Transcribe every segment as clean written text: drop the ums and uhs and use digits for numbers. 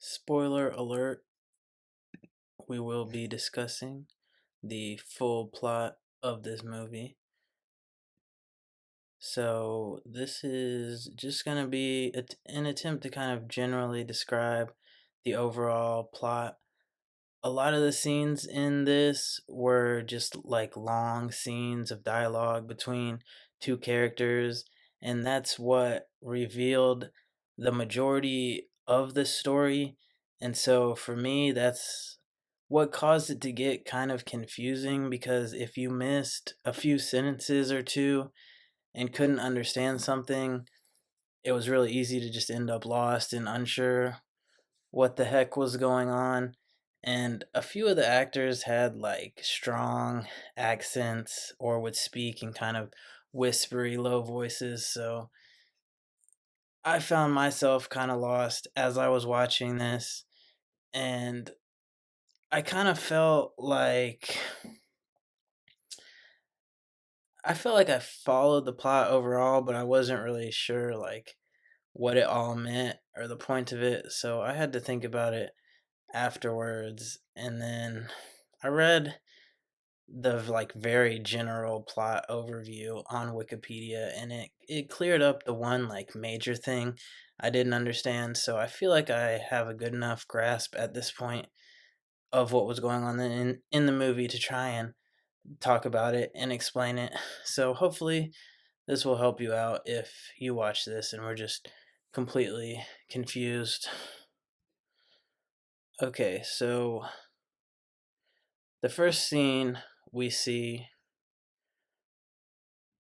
Spoiler alert, we will be discussing the full plot of this movie. So, this is just going to be an attempt to kind of generally describe the overall plot. A lot of the scenes in this were just like long scenes of dialogue between two characters, and that's what revealed the majority of the story. And so for me, that's what caused it to get kind of confusing because if you missed a few sentences or two and couldn't understand something, it was really easy to just end up lost and unsure what the heck was going on. And a few of the actors had like strong accents or would speak in kind of whispery, low voices. So I found myself kind of lost as I was watching this. And I kind of felt like I followed the plot overall, but I wasn't really sure like what it all meant or the point of it. So I had to think about it afterwards. And then I read the like very general plot overview on Wikipedia, and it cleared up the one like major thing I didn't understand. So I feel like I have a good enough grasp at this point of what was going on in the movie to try and talk about it and explain it. So hopefully this will help you out if you watch this and we're just completely confused. Okay, so the first scene we see,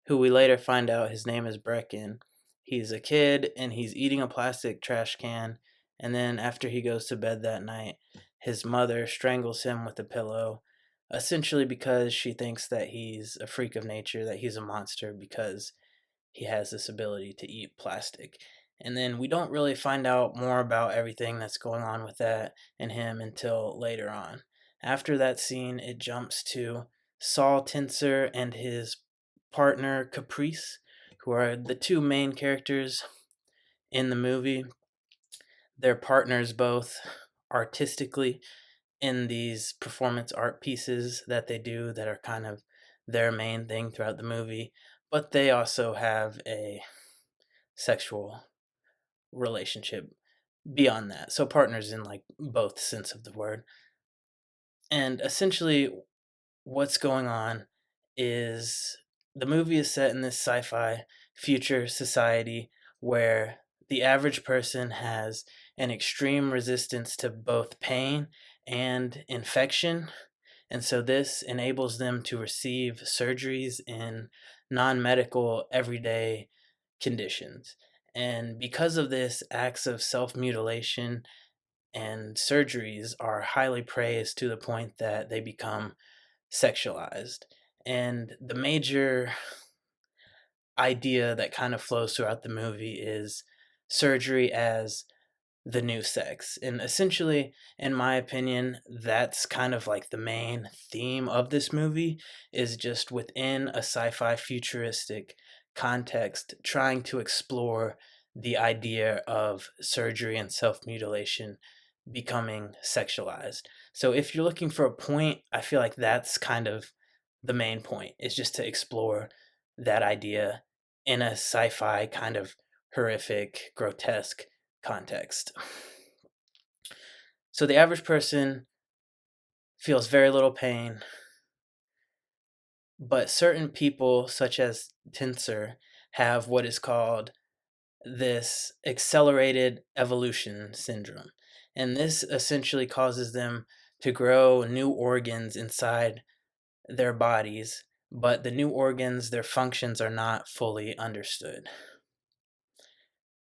who we later find out his name is Brecken. He's a kid and he's eating a plastic trash can. And then after he goes to bed that night, his mother strangles him with a pillow, essentially because she thinks that he's a freak of nature, that he's a monster because he has this ability to eat plastic. And then we don't really find out more about everything that's going on with that and him until later on. After that scene, it jumps to Saul Tenser and his partner Caprice, who are the two main characters in the movie. They're partners both artistically in these performance art pieces that they do that are kind of their main thing throughout the movie, but they also have a sexual relationship beyond that. So partners in like both sense of the word. And essentially what's going on is the movie is set in this sci-fi future society where the average person has an extreme resistance to both pain and infection. And so this enables them to receive surgeries in non-medical everyday conditions. And because of this, acts of self-mutilation and surgeries are highly praised to the point that they become sexualized. And the major idea that kind of flows throughout the movie is surgery as the new sex. And essentially, in my opinion, that's kind of like the main theme of this movie is just within a sci-fi futuristic context trying to explore the idea of surgery and self-mutilation becoming sexualized. So if you're looking for a point, I feel like that's kind of the main point is just to explore that idea in a sci-fi kind of horrific, grotesque context. So the average person feels very little pain, but certain people, such as Tenser, have what is called this accelerated evolution syndrome. And this essentially causes them to grow new organs inside their bodies, but the new organs, their functions are not fully understood.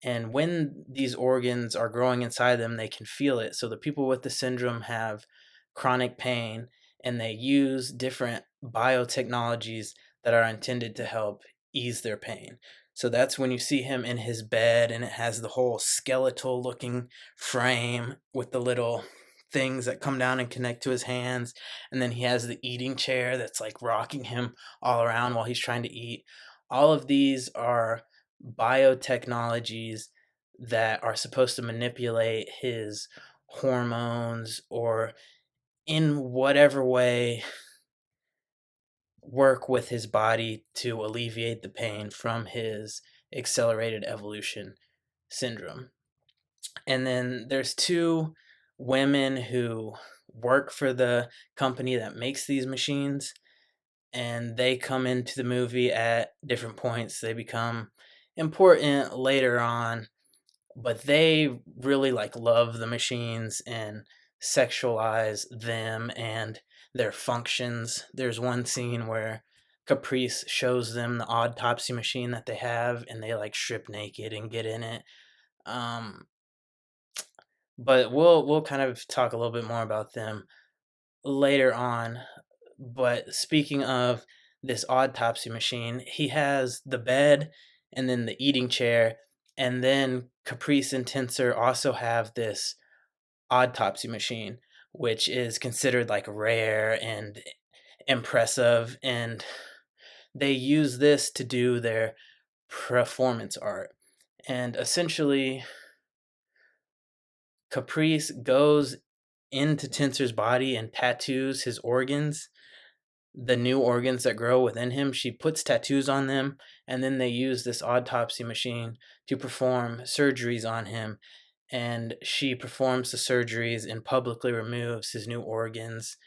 And when these organs are growing inside them, they can feel it. So the people with the syndrome have chronic pain and they use different biotechnologies that are intended to help ease their pain. So that's when you see him in his bed and it has the whole skeletal looking frame with the little things that come down and connect to his hands. And then he has the eating chair that's like rocking him all around while he's trying to eat. All of these are biotechnologies that are supposed to manipulate his hormones or in whatever way work with his body to alleviate the pain from his accelerated evolution syndrome. And then there's two women who work for the company that makes these machines, and they come into the movie at different points. They become important later on, but they really like love the machines and sexualize them and their functions. There's one scene where Caprice shows them the autopsy machine that they have, and they like strip naked and get in it. Um, but we'll kind of talk a little bit more about them later on. But speaking of this autopsy machine, he has the bed and then the eating chair, and then Caprice and Tenser also have this autopsy machine, which is considered like rare and impressive, and they use this to do their performance art. And essentially, Caprice goes into Tenser's body and tattoos his organs, the new organs that grow within him. She puts tattoos on them, and then they use this autopsy machine to perform surgeries on him. And she performs the surgeries and publicly removes his new organs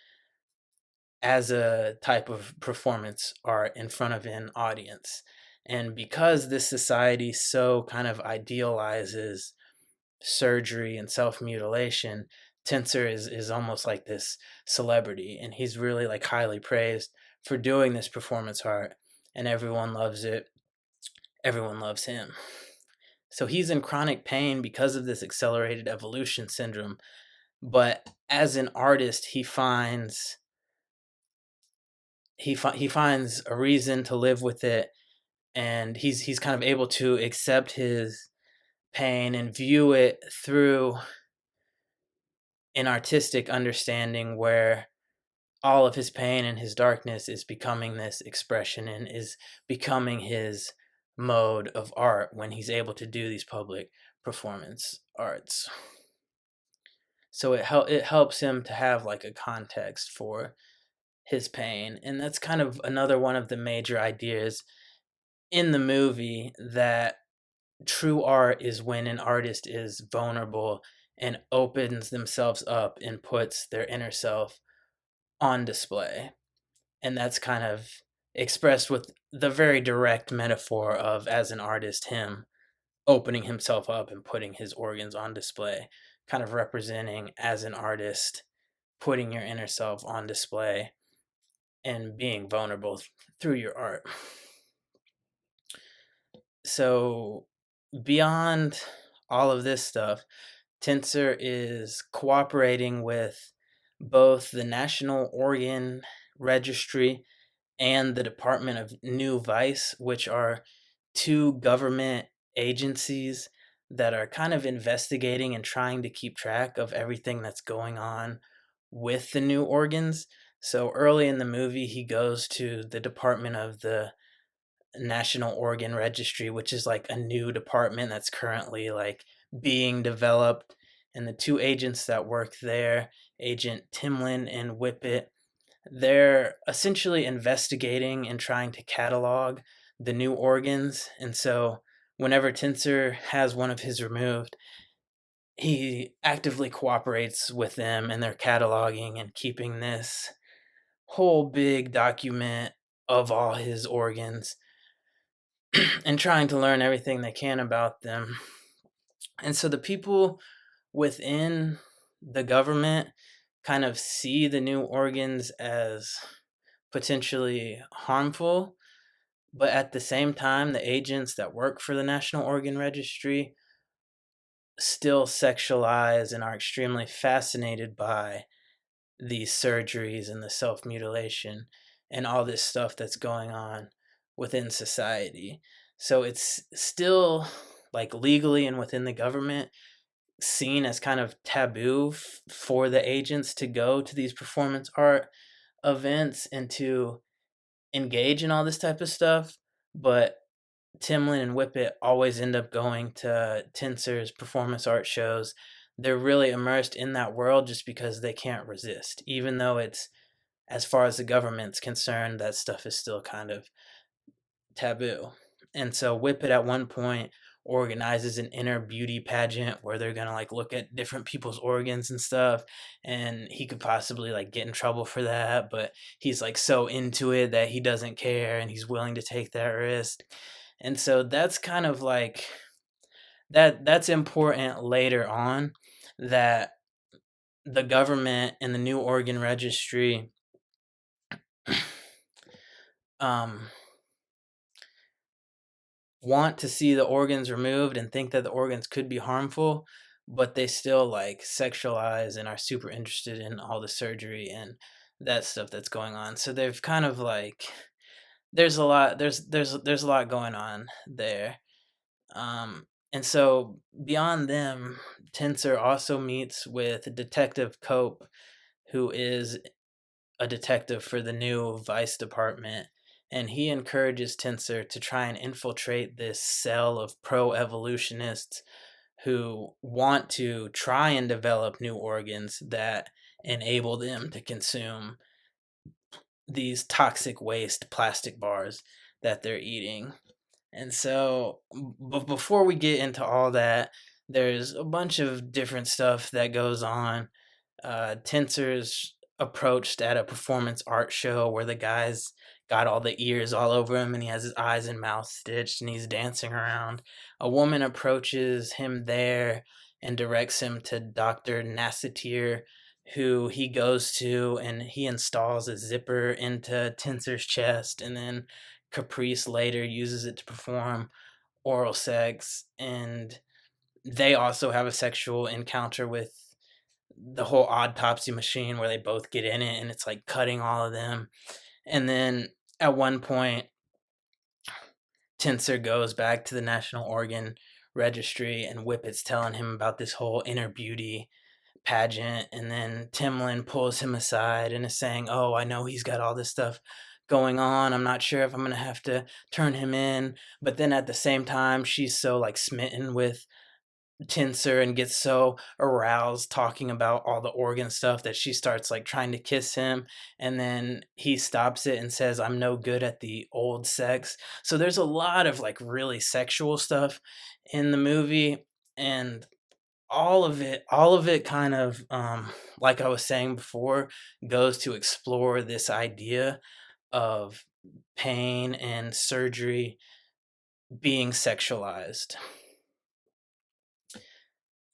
as a type of performance art in front of an audience. And because this society so kind of idealizes surgery and self-mutilation, Tenser is almost like this celebrity, and he's really like highly praised for doing this performance art, and everyone loves it. Everyone loves him. So he's in chronic pain because of this accelerated evolution syndrome, but as an artist, he finds a reason to live with it, and he's kind of able to accept his pain and view it through an artistic understanding where all of his pain and his darkness is becoming this expression and is becoming his mode of art when he's able to do these public performance arts. So it helps him to have like a context for his pain, and that's kind of another one of the major ideas in the movie, that true art is when an artist is vulnerable and opens themselves up and puts their inner self on display. And that's kind of expressed with the very direct metaphor of, as an artist, him opening himself up and putting his organs on display, kind of representing, as an artist, putting your inner self on display and being vulnerable through your art. So beyond all of this stuff, Tenser is cooperating with both the National Organ Registry and the Department of New Vice, which are two government agencies that are kind of investigating and trying to keep track of everything that's going on with the new organs. So early in the movie, he goes to the Department of the National Organ Registry, which is like a new department that's currently like being developed. And the two agents that work there, Agent Timlin and Whippet, they're essentially investigating and trying to catalog the new organs. And so whenever Tenser has one of his removed, he actively cooperates with them, and they're cataloging and keeping this whole big document of all his organs and trying to learn everything they can about them. And so the people within the government kind of see the new organs as potentially harmful, but at the same time, the agents that work for the National Organ Registry still sexualize and are extremely fascinated by these surgeries and the self mutilation and all this stuff that's going on within society. So it's still like legally and within the government seen as kind of taboo for the agents to go to these performance art events and to engage in all this type of stuff. But Timlin and Whippet always end up going to Tenser's performance art shows. they're really immersed in that world just because they can't resist. Even though it's, as far as the government's concerned, that stuff is still kind of taboo. And so Whippet at one point organizes an inner beauty pageant where they're gonna like look at different people's organs and stuff, and he could possibly like get in trouble for that, but he's like so into it that he doesn't care and he's willing to take that risk. And so that's kind of like that's important later on, that the government and the new organ registry um want to see the organs removed and think that the organs could be harmful, but they still like sexualize and are super interested in all the surgery and that stuff that's going on. So they've kind of like, there's a lot going on there. And so beyond them, Tensor also meets with Detective Cope, who is a detective for the new vice department, and he encourages Tensor to try and infiltrate this cell of pro-evolutionists who want to try and develop new organs that enable them to consume these toxic waste plastic bars that they're eating. And so, before we get into all that, there's a bunch of different stuff that goes on. Tensor's approached at a performance art show where the guy's got all the ears all over him and he has his eyes and mouth stitched and he's dancing around. A woman approaches him there and directs him to Dr. Nassatir, who he goes to, and he installs a zipper into Tensor's chest, and then Caprice later uses it to perform oral sex, and they also have a sexual encounter with the whole autopsy machine where they both get in it and it's like cutting all of them. And then at one point, Tensor goes back to the National Organ Registry and Whippet's telling him about this whole inner beauty pageant. And then Timlin pulls him aside and is saying, "Oh, I know he's got all this stuff going on. I'm not sure if I'm going to have to turn him in." But then at the same time, she's so like smitten with Tensor and gets so aroused talking about all the organ stuff that she starts like trying to kiss him, and then he stops it and says, "I'm no good at the old sex." So there's a lot of like really sexual stuff in the movie, and all of it kind of like I was saying before, goes to explore this idea of pain and surgery being sexualized.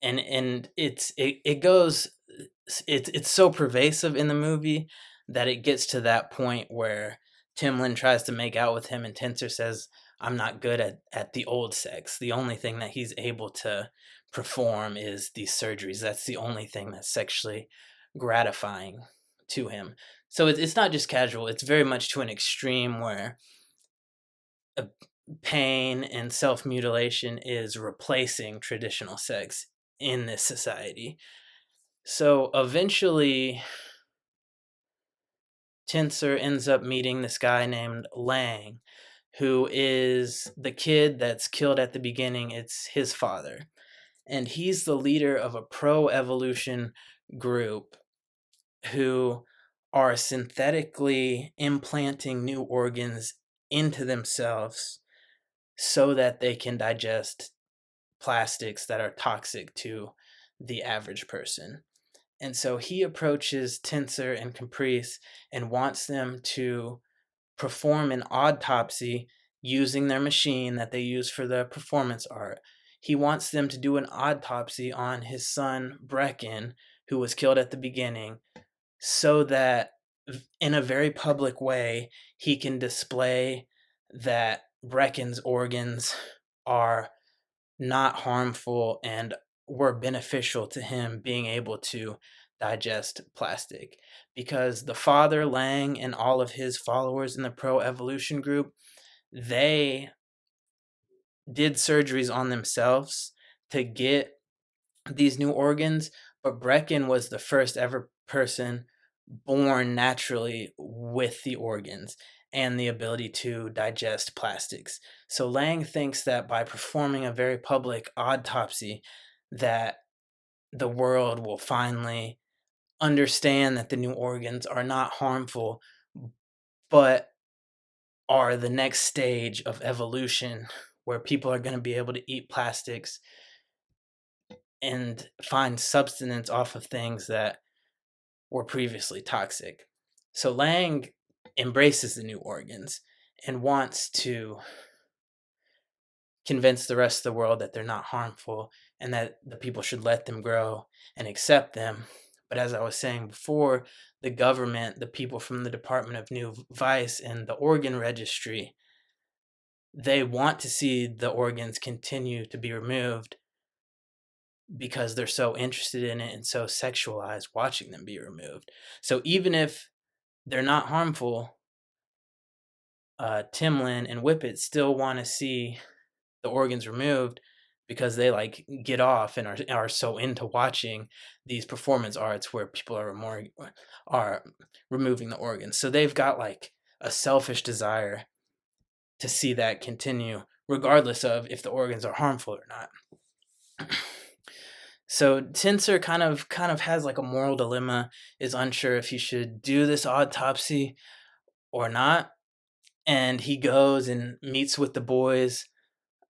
And it goes, it's so pervasive in the movie that it gets to that point where Timlin tries to make out with him and Tensor says, "I'm not good at the old sex. The only thing that he's able to perform is these surgeries. That's the only thing that's sexually gratifying to him." So it's not just casual, it's very much to an extreme where uh, pain and self-mutilation is replacing traditional sex in this society. So eventually, Tensor ends up meeting this guy named Lang, who is the kid that's killed at the beginning. It's his father. And he's the leader of a pro evolution group who are synthetically implanting new organs into themselves so that they can digest plastics that are toxic to the average person. And so he approaches Tensor and Caprice and wants them to perform an autopsy using their machine that they use for the performance art. He wants them to do an autopsy on his son, Brecken, who was killed at the beginning, so that in a very public way, he can display that Brecken's organs are not harmful and were beneficial to him being able to digest plastic. Because the father, Lang, and all of his followers in the pro evolution group, they did surgeries on themselves to get these new organs, but Brecken was the first ever person born naturally with the organs and the ability to digest plastics. So Lang thinks that by performing a very public autopsy, that the world will finally understand that the new organs are not harmful, but are the next stage of evolution where people are going to be able to eat plastics and find substance off of things that were previously toxic. So Lang embraces the new organs and wants to convince the rest of the world that they're not harmful and that the people should let them grow and accept them. But as I was saying before, the government, the people from the Department of New Vice and the organ registry, they want to see the organs continue to be removed because they're so interested in it and so sexualized watching them be removed. So even if they're not harmful, Timlin and Whippet still want to see the organs removed because they like get off and are so into watching these performance arts where people are removing the organs. So they've got like a selfish desire to see that continue, regardless of if the organs are harmful or not. So Tenser kind of has like a moral dilemma, is unsure if he should do this autopsy or not. And he goes and meets with the boy's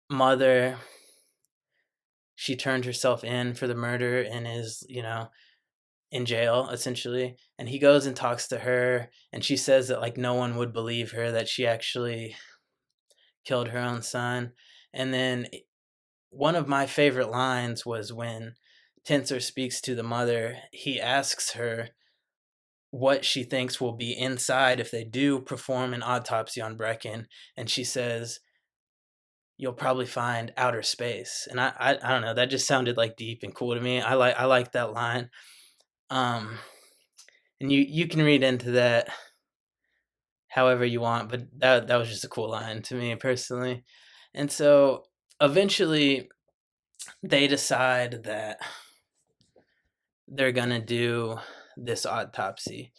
mother. She turned herself in for the murder and is, in jail essentially. And he goes and talks to her, and she says that like no one would believe her that she actually killed her own son. And then one of my favorite lines was when Tenser speaks to the mother. He asks her what she thinks will be inside if they do perform an autopsy on Brecken, and she says, "You'll probably find outer space." And I don't know, that just sounded like deep and cool to me. I like that line. Um, and you can read into that however you want, but that was just a cool line to me personally. And so eventually they decide that they're gonna do this autopsy.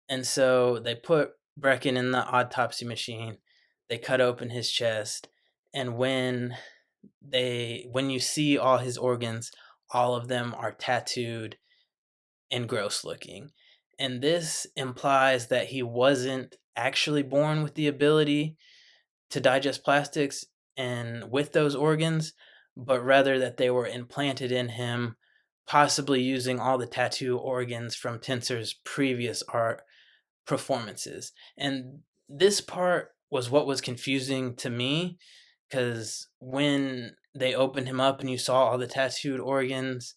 And so they put Brecken in the autopsy machine. They cut open his chest, and when you see all his organs, all of them are tattooed and gross looking. And this implies that he wasn't actually born with the ability to digest plastics and with those organs, but rather that they were implanted in him, possibly using all the tattoo organs from Tenser's previous art performances. And this part was what was confusing to me, because when they opened him up and you saw all the tattooed organs,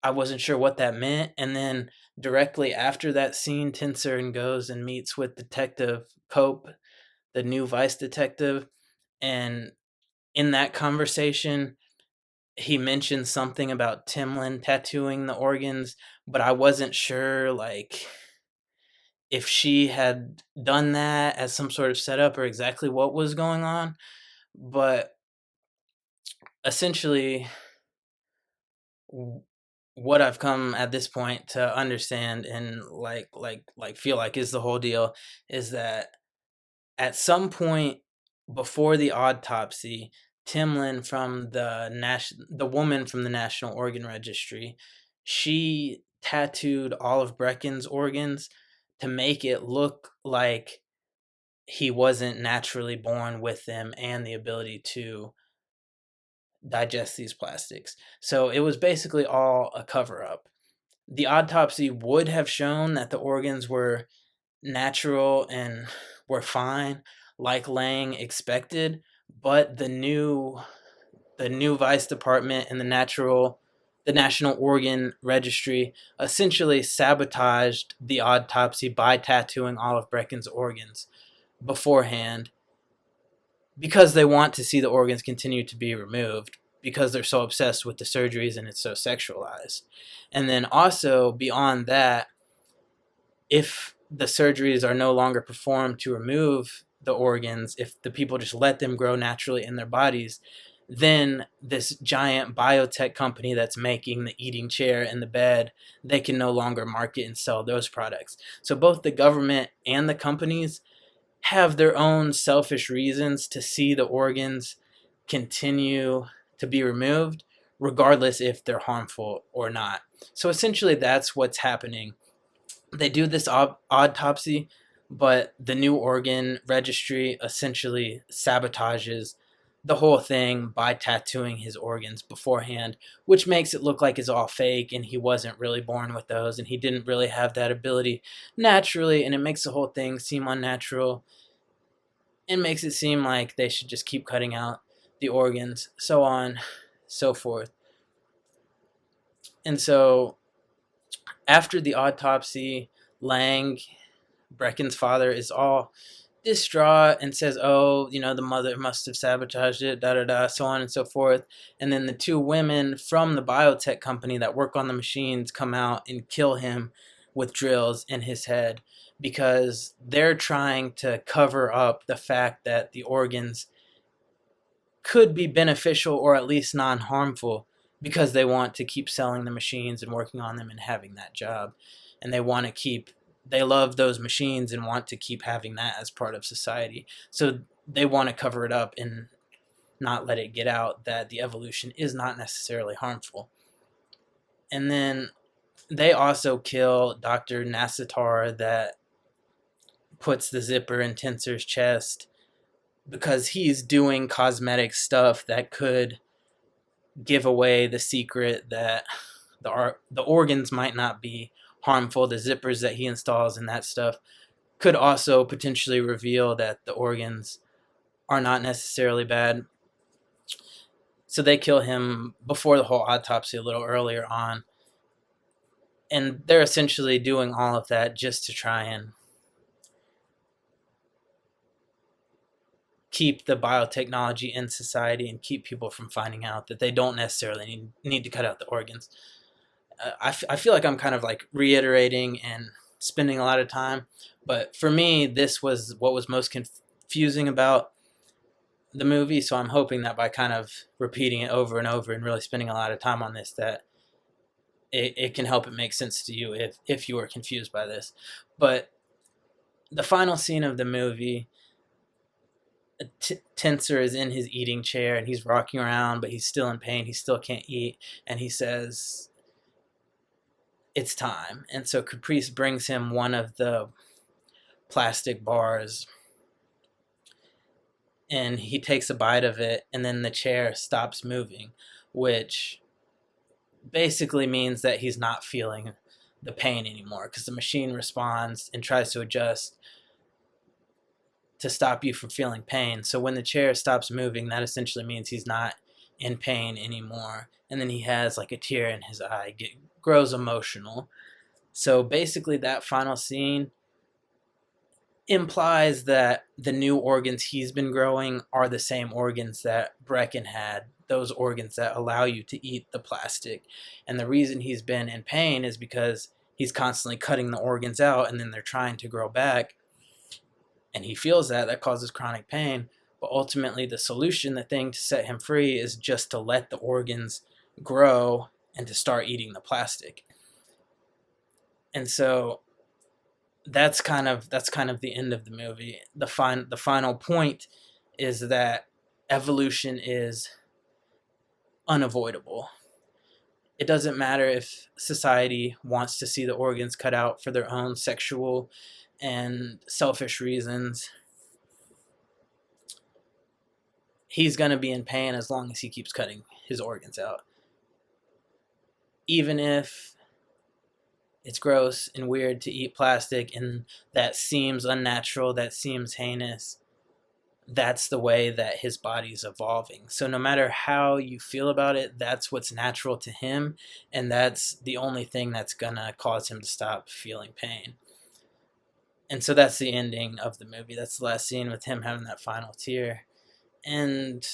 I wasn't sure what that meant. And then directly after that scene, Tenser goes and meets with Detective Cope, the new vice detective. And in that conversation, he mentioned something about Timlin tattooing the organs, but I wasn't sure like if she had done that as some sort of setup or exactly what was going on. But essentially, what I've come at this point to understand and like feel like is the whole deal is that at some point before the autopsy, Timlin from the woman from the National Organ Registry, she tattooed all of Brecken's organs to make it look like he wasn't naturally born with them and the ability to digest these plastics. So it was basically all a cover up. The autopsy would have shown that the organs were natural and were fine, like Lang expected, but the new vice department and the National Organ Registry essentially sabotaged the autopsy by tattooing all of Brecken's organs beforehand, because they want to see the organs continue to be removed, because they're so obsessed with the surgeries and it's so sexualized. And then also beyond that, if the surgeries are no longer performed to remove the organs, if the people just let them grow naturally in their bodies, then this giant biotech company that's making the eating chair and the bed, they can no longer market and sell those products. So both the government and the companies have their own selfish reasons to see the organs continue to be removed, regardless if they're harmful or not. So essentially, that's what's happening. They do this autopsy, but the new organ registry essentially sabotages the whole thing by tattooing his organs beforehand, which makes it look like it's all fake and he wasn't really born with those and he didn't really have that ability naturally, and it makes the whole thing seem unnatural and makes it seem like they should just keep cutting out the organs, so on, so forth. And so after the autopsy, Lang, Brecken's father, is all distraught and says, "Oh, the mother must have sabotaged it, da da da," so on and so forth. And then the two women from the biotech company that work on the machines come out and kill him with drills in his head because they're trying to cover up the fact that the organs could be beneficial or at least non-harmful, because they want to keep selling the machines and working on them and having that job, and they love those machines and want to keep having that as part of society. So they want to cover it up and not let it get out that the evolution is not necessarily harmful. And then they also kill Dr. Nasatar, that puts the zipper in Tenser's chest, because he's doing cosmetic stuff that could give away the secret that the organs might not be harmful. The zippers that he installs and that stuff could also potentially reveal that the organs are not necessarily bad. So they kill him before the whole autopsy, a little earlier on. And they're essentially doing all of that just to try and keep the biotechnology in society and keep people from finding out that they don't necessarily need to cut out the organs. I feel like I'm kind of like reiterating and spending a lot of time, but for me, this was what was most confusing about the movie. So I'm hoping that by kind of repeating it over and over and really spending a lot of time on this, that it can help it make sense to you if you were confused by this. But the final scene of the movie, Tenser is in his eating chair and he's rocking around, but he's still in pain. He still can't eat, and he says, "It's time." And so Caprice brings him one of the plastic bars, and he takes a bite of it, and then the chair stops moving, which basically means that he's not feeling the pain anymore, because the machine responds and tries to adjust to stop you from feeling pain. So when the chair stops moving, that essentially means he's not in pain anymore. And then he has like a tear in his eye, grows emotional. So basically that final scene implies that the new organs he's been growing are the same organs that Brecken had, those organs that allow you to eat the plastic. And the reason he's been in pain is because he's constantly cutting the organs out and then they're trying to grow back. And he feels that causes chronic pain. But ultimately, the solution, the thing to set him free, is just to let the organs grow and to start eating the plastic. And so that's kind of the end of the movie. The final point is that evolution is unavoidable. It doesn't matter if society wants to see the organs cut out for their own sexual and selfish reasons. He's going to be in pain as long as he keeps cutting his organs out. Even if it's gross and weird to eat plastic and that seems unnatural, that seems heinous, that's the way that his body's evolving. So no matter how you feel about it, that's what's natural to him, and that's the only thing that's going to cause him to stop feeling pain. And so that's the ending of the movie. That's the last scene with him having that final tear. And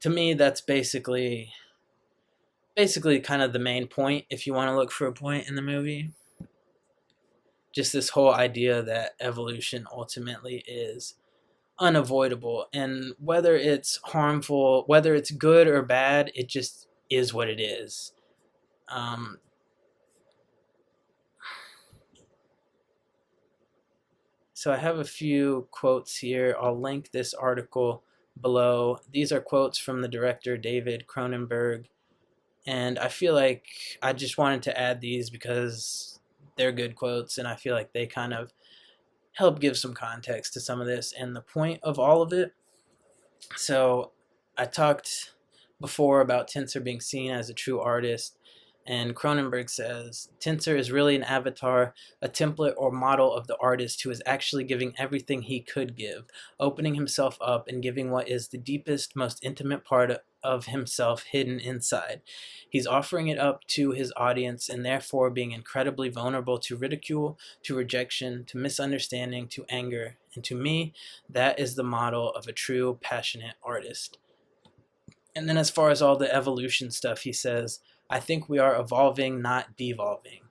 to me, that's basically kind of the main point, if you want to look for a point in the movie. Just this whole idea that evolution ultimately is unavoidable, and whether it's harmful, whether it's good or bad, it just is what it is. So I have a few quotes here. I'll link this article below. These are quotes from the director David Cronenberg, and I feel like I just wanted to add these because they're good quotes, and I feel like they kind of help give some context to some of this and the point of all of it. So I talked before about Tenser being seen as a true artist, and Cronenberg says Tenser is really an avatar, a template or model of the artist who is actually giving everything he could give, opening himself up and giving what is the deepest, most intimate part of himself hidden inside. He's offering it up to his audience and therefore being incredibly vulnerable to ridicule, to rejection, to misunderstanding, to anger. And to me, that is the model of a true, passionate artist. And then as far as all the evolution stuff, he says, I think we are evolving, not devolving.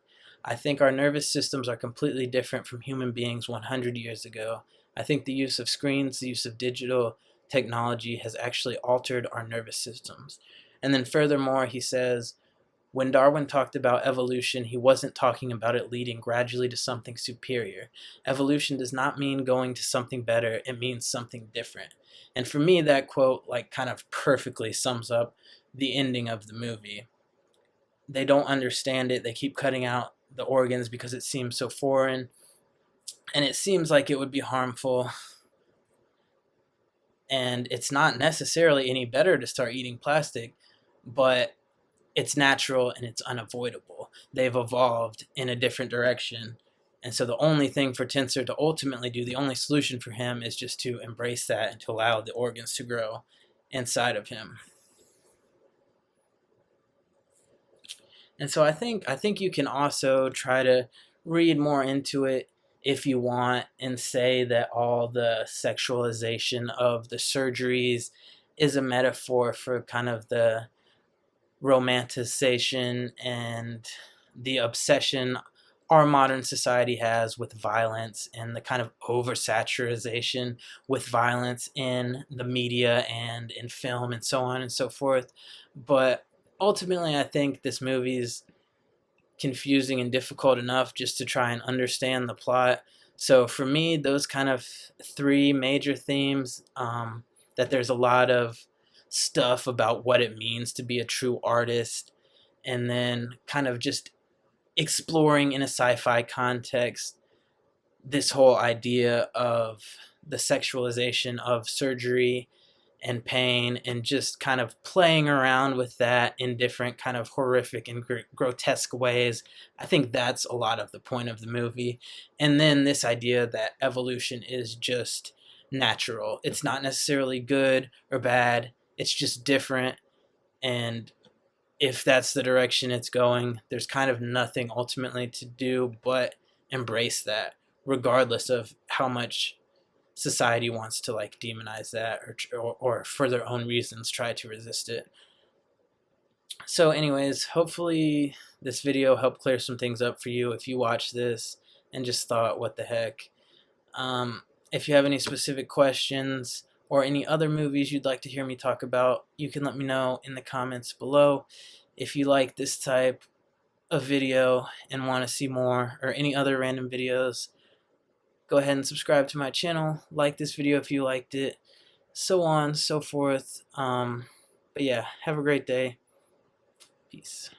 I think our nervous systems are completely different from human beings 100 years ago. I think the use of screens, the use of digital technology has actually altered our nervous systems. And then furthermore, he says, when Darwin talked about evolution, he wasn't talking about it leading gradually to something superior. Evolution does not mean going to something better, it means something different. And for me, that quote like kind of perfectly sums up the ending of the movie. They don't understand it, they keep cutting out the organs because it seems so foreign, and it seems like it would be harmful, and it's not necessarily any better to start eating plastic, but it's natural and it's unavoidable. They've evolved in a different direction. And so the only thing for Tenser to ultimately do, the only solution for him is just to embrace that and to allow the organs to grow inside of him. And so I think you can also try to read more into it if you want and say that all the sexualization of the surgeries is a metaphor for kind of the romanticization and the obsession our modern society has with violence and the kind of oversaturation with violence in the media and in film and so on and so forth. But ultimately, I think this movie's confusing and difficult enough just to try and understand the plot. So for me, those kind of three major themes, that there's a lot of stuff about what it means to be a true artist, and then kind of just exploring in a sci-fi context this whole idea of the sexualization of surgery and pain, and just kind of playing around with that in different kind of horrific and grotesque ways. I think that's a lot of the point of the movie. And then this idea that evolution is just natural. It's not necessarily good or bad. It's just different. And if that's the direction it's going, there's kind of nothing ultimately to do but embrace that, regardless of how much society wants to like demonize that, or for their own reasons try to resist it. So anyways, hopefully this video helped clear some things up for you if you watched this and just thought, what the heck. If you have any specific questions or any other movies you'd like to hear me talk about, you can let me know in the comments below. If you like this type of video and want to see more or any other random videos, go ahead and subscribe to my channel, like this video if you liked it, so on, so forth. But yeah, have a great day. Peace.